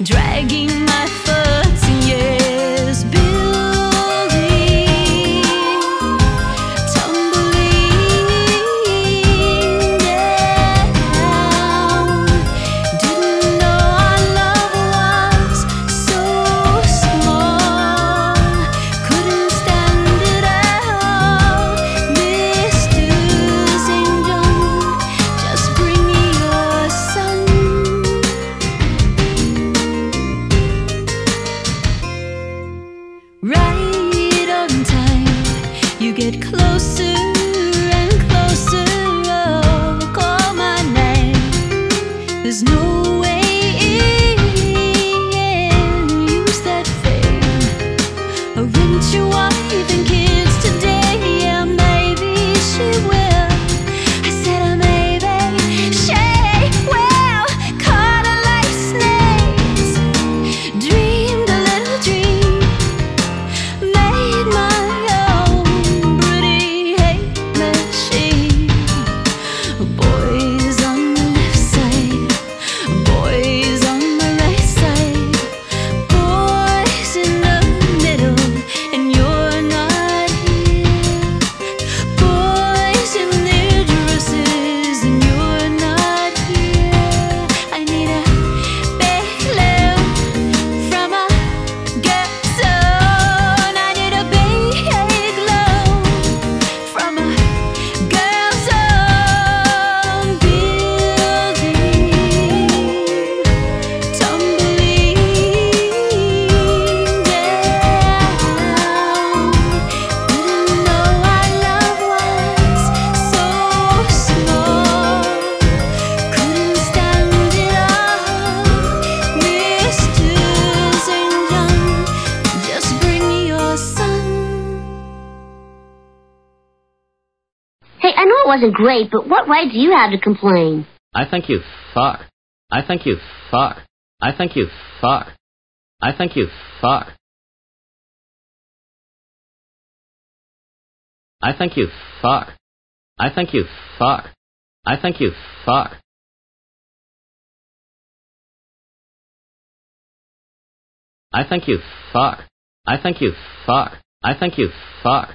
dragging my foot, yes, building, tumbling down. Didn't know our love was so small, couldn't stand it out. Mr. St. John, just bring me your son. Right on time, you get closer and closer. Oh, call my name. There's no way in. Use that fame. Arrange your wife and kids today. Yeah, maybe she will. I said, maybe she will. Caught her like snakes. Dreamed a little dream. Made my own pretty hate machine. Boys on the left side, boys on the right side, boys in the middle, and you're not here. Boys in their dresses, and you're not here. I need a big love from a girl zone. I need a big love from a girl zone. Building, tumbling down. Didn't know our love was so small, couldn't stand it all. Mr. St. John, just bring me your son. Hey, I know it wasn't great, but what right do you have to complain? I think you fuck. I think you fuck. I think you fuck. I think you fuck. I think you fuck. I think you fuck. I think you fuck. I think you fuck. I think you fuck. I think you fuck.